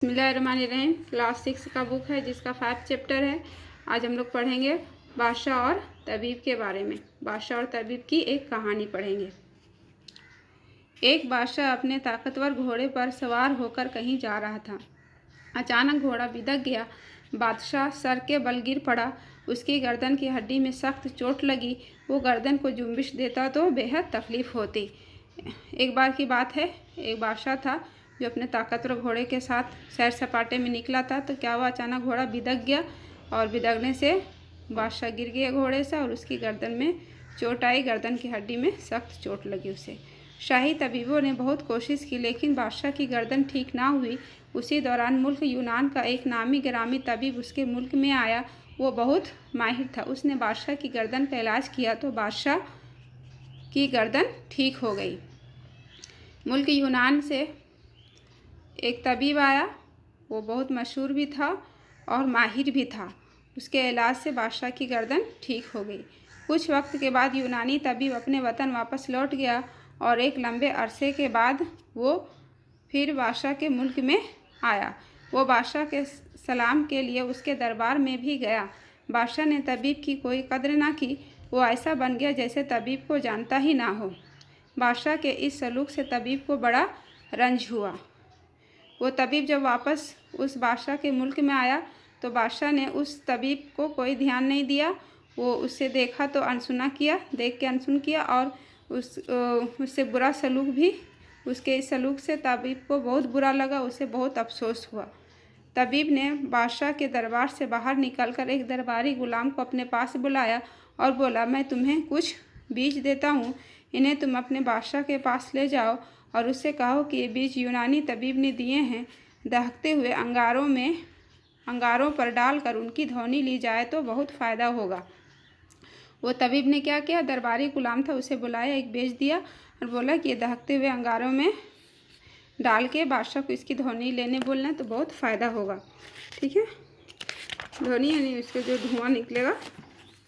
बिस्मिल्लाहिर्रहमानिर्रहीम। क्लास 6 का बुक है जिसका 5 चैप्टर है। आज हम लोग पढ़ेंगे बादशाह और तबीब के बारे में। बादशाह और तबीब की एक कहानी पढ़ेंगे। एक बादशाह अपने ताकतवर घोड़े पर सवार होकर कहीं जा रहा था। अचानक घोड़ा बिदक गया। बादशाह सर के बल गिर पड़ा। उसकी गर्दन की हड्डी में सख्त चोट लगी। वो गर्दन को जुम्बिश देता तो बेहद तकलीफ़ होती। एक बार की बात है, एक बादशाह था जो अपने ताकतवर घोड़े के साथ सैर सपाटे में निकला था। तो क्या हुआ, अचानक घोड़ा बिदक गया और बिदकने से बादशाह गिर गया घोड़े से और उसकी गर्दन में चोट आई। गर्दन की हड्डी में सख्त चोट लगी उसे। शाही तबीबों ने बहुत कोशिश की लेकिन बादशाह की गर्दन ठीक ना हुई। उसी दौरान मुल्क यूनान का एक नामी गिरामी तबीब उसके मुल्क में आया। वो बहुत माहिर था। उसने बादशाह की गर्दन का इलाज किया तो बादशाह की गर्दन ठीक हो गई। मुल्क यूनान से एक तबीब आया। वो बहुत मशहूर भी था और माहिर भी था। उसके इलाज से बादशाह की गर्दन ठीक हो गई। कुछ वक्त के बाद यूनानी तबीब अपने वतन वापस लौट गया और एक लंबे अरसे के बाद वो फिर बादशाह के मुल्क में आया। वो बादशाह के सलाम के लिए उसके दरबार में भी गया। बादशाह ने तबीब की कोई कद्र ना की। वो ऐसा बन गया जैसे तबीब को जानता ही ना हो। बादशाह के इस सलूक से तबीब को बड़ा रंज हुआ। वो तबीब जब वापस उस बादशाह के मुल्क में आया तो बादशाह ने उस तबीब को कोई ध्यान नहीं दिया। वो उससे देखा तो अनसुना किया, देख के अनसुन किया और उससे बुरा सलूक भी। उसके इस सलूक से तबीब को बहुत बुरा लगा, उसे बहुत अफसोस हुआ। तबीब ने बादशाह के दरबार से बाहर निकलकर एक दरबारी गुलाम को अपने पास बुलाया और बोला, मैं तुम्हें कुछ बीज देता हूँ, इन्हें तुम अपने बादशाह के पास ले जाओ और उससे कहो कि ये बीज यूनानी तबीब ने दिए हैं। दहकते हुए अंगारों पर डालकर उनकी ध्वनि ली जाए तो बहुत फ़ायदा होगा। वो तबीब ने क्या किया, दरबारी गुलाम था उसे बुलाया, एक बीज दिया और बोला कि ये दहकते हुए अंगारों में डाल के बादशाह को इसकी ध्वनि लेने बोलना तो बहुत फ़ायदा होगा। ठीक है, ध्वनि यानी उसके जो धुआं निकलेगा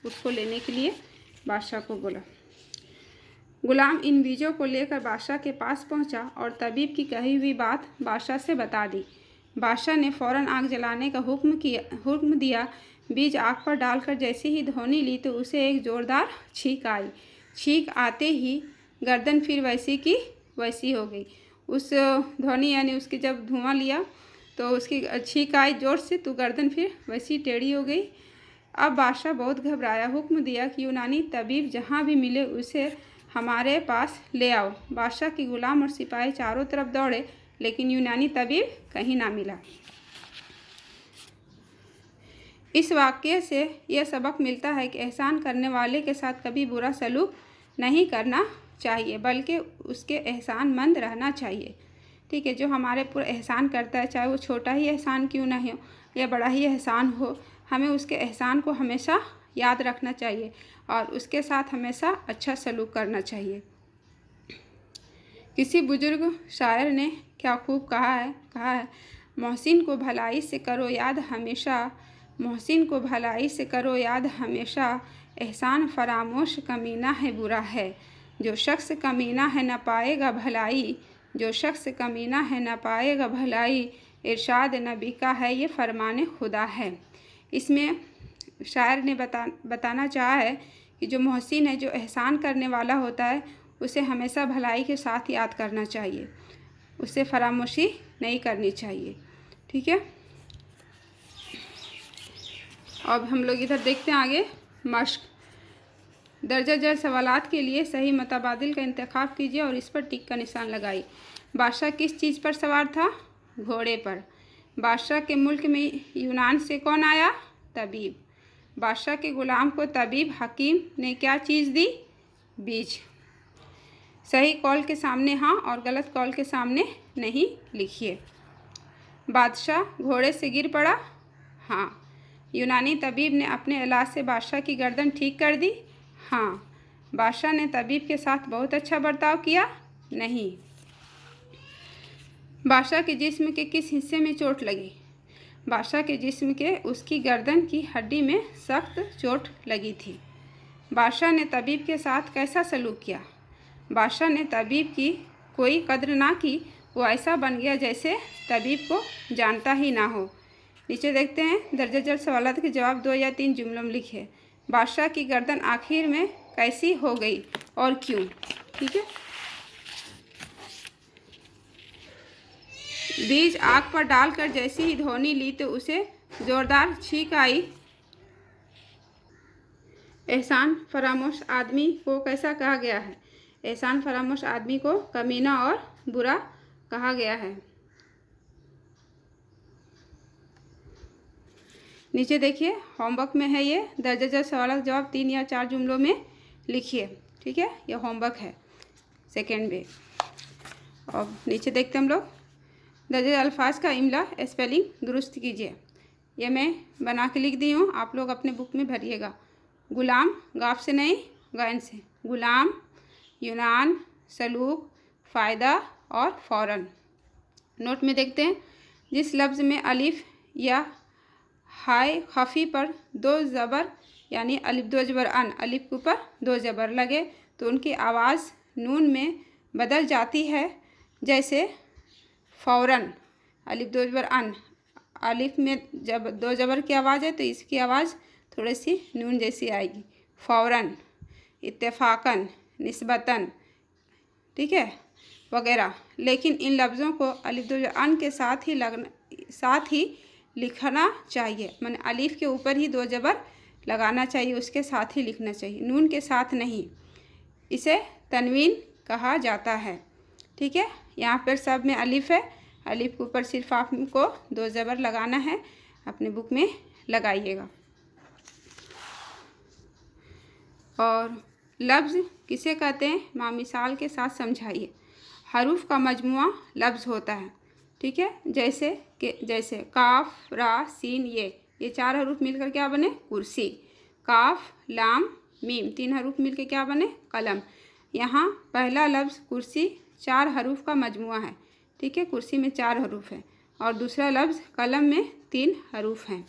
उसको लेने के लिए बादशाह को बोला। गुलाम इन बीजों को लेकर बादशाह के पास पहुंचा और तबीब की कही हुई बात बादशाह से बता दी। बादशाह ने फ़ौरन आग जलाने का हुक्म दिया। बीज आग पर डालकर जैसे ही ध्वनि ली तो उसे एक ज़ोरदार छींक आई। छींक आते ही गर्दन फिर वैसी की वैसी हो गई। उस ध्वनि यानी उसकी जब धुआं लिया तो उसकी छींक आई ज़ोर से तो गर्दन फिर वैसी टेढ़ी हो गई। अब बादशाह बहुत घबराया। हुक्म दिया कि यूनानी तबीब जहाँ भी मिले उसे हमारे पास ले आओ। बादशाह के गुलाम और सिपाही चारों तरफ दौड़े लेकिन यूनानी तबीब कहीं ना मिला। इस वाक़ये से यह सबक मिलता है कि एहसान करने वाले के साथ कभी बुरा सलूक नहीं करना चाहिए बल्कि उसके एहसानमंद रहना चाहिए। ठीक है, जो हमारे पर एहसान करता है, चाहे वो छोटा ही एहसान क्यों ना हो या बड़ा ही एहसान हो, हमें उसके एहसान को हमेशा याद रखना चाहिए और उसके साथ हमेशा अच्छा सलूक करना चाहिए। किसी बुजुर्ग शायर ने क्या खूब कहा है, मोहसिन को भलाई से करो याद हमेशा, मोहसिन को भलाई से करो याद हमेशा, एहसान फरामोश कमीना है बुरा है, जो शख्स कमीना है न पाएगा भलाई, जो शख्स कमीना है न पाएगा भलाई, इरशाद नबी का है ये फरमाने खुदा है। इसमें शायर ने बताना चाहा है कि जो मोहसिन है, जो एहसान करने वाला होता है, उसे हमेशा भलाई के साथ याद करना चाहिए, उससे फरामोशी नहीं करनी चाहिए। ठीक है, अब हम लोग इधर देखते हैं आगे। मश्क दर्जा जर सवालात के लिए सही मतबादिल का इंतखाब कीजिए और इस पर टिक का निशान लगाइए। बादशाह किस चीज़ पर सवार था? घोड़े पर। बादशाह के मुल्क में यूनान से कौन आया? तबीब। बादशाह के गुलाम को तबीब हकीम ने क्या चीज़ दी? बीज। सही कौल के सामने हाँ और गलत कौल के सामने नहीं लिखिए। बादशाह घोड़े से गिर पड़ा? हाँ। यूनानी तबीब ने अपने इलाज से बादशाह की गर्दन ठीक कर दी? हाँ। बादशाह ने तबीब के साथ बहुत अच्छा बर्ताव किया? नहीं। बादशाह के जिस्म के किस हिस्से में चोट लगी? बादशाह के जिस्म के उसकी गर्दन की हड्डी में सख्त चोट लगी थी। बादशाह ने तबीब के साथ कैसा सलूक किया? बादशाह ने तबीब की कोई कद्र ना की, वो ऐसा बन गया जैसे तबीब को जानता ही ना हो। नीचे देखते हैं, दर्ज झेल सवालात के जवाब 2 या 3 जुमलों में लिखे। बादशाह की गर्दन आखिर में कैसी हो गई और क्यों? ठीक है। बीज आग पर डालकर जैसी ही धोनी ली तो उसे जोरदार छींक आई। एहसान फरामोश आदमी को कैसा कहा गया है? एहसान फरामोश आदमी को कमीना और बुरा कहा गया है। नीचे देखिए, होमवर्क में है ये, दर्ज झेल सवाल का जवाब 3 या 4 जुमलों में लिखिए। ठीक है, ये होमवर्क है सेकेंड में। और नीचे देखते हम लोग, दर्ज झेल अल्फाज का इमला स्पेलिंग दुरुस्त कीजिए। ये मैं बना के लिख दी हूँ, आप लोग अपने बुक में भरिएगा। गुलाम गाफ से नहीं, गैन से। गुलाम, यूनान, सलूक, फ़ायदा और फ़ौरन। नोट में देखते हैं, जिस लफ्ज़ में अलिफ या हाय खफ़ी पर 2 ज़बर यानी अलिफ 2 ज़बर अन, अलिफ के ऊपर 2 ज़बर लगे तो उनकी आवाज़ नून में बदल जाती है। जैसे फ़ौरन, अलिफ 2 ज़बर अन, अलिफ में जब 2 ज़बर की आवाज़ है तो इसकी आवाज़ थोड़ी सी नून जैसी आएगी। फ़ौरन, इत्तेफ़ाकन, निस्बतन, ठीक है, वगैरह। लेकिन इन लफ्ज़ों को अलिफ 2 ज़बर अन के साथ ही लिखना चाहिए। माने अलिफ के ऊपर ही 2 ज़बर लगाना चाहिए, उसके साथ ही लिखना चाहिए, नून के साथ नहीं। इसे तनवीन कहा जाता है। ठीक है, यहाँ पर सब में अलिफ है, अलिफ के ऊपर सिर्फ आपको 2 ज़बर लगाना है। अपने बुक में लगाइएगा। और लफ्ज़ किसे कहते हैं, मामिसाल के साथ समझाइए। हरूफ का मजमुआ लफ्ज़ होता है। ठीक है, जैसे काफ, रा, सीन, ये 4 हरूफ मिलकर क्या बने? कुर्सी। काफ, लाम, मीम 3 हरूफ मिलकर क्या बने? कलम। यहाँ पहला लफ्ज़ कुर्सी 4 हरूफ का मजमुआ है। ठीक है, कुर्सी में 4 हरूफ है और दूसरा लफ्ज़ कलम में 3 हरूफ हैं।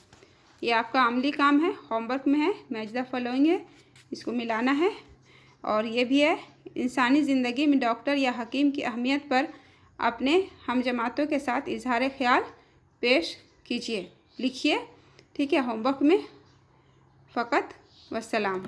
ये आपका अमली काम है, होमवर्क में है, मैच द फॉलोइंग है, इसको मिलाना है। और ये भी है, इंसानी ज़िंदगी में डॉक्टर या हकीम की अहमियत पर अपने हमजमातों के साथ इजहार ख्याल पेश कीजिए, लिखिए। ठीक है, होमवर्क में फ़कत वस्सलाम।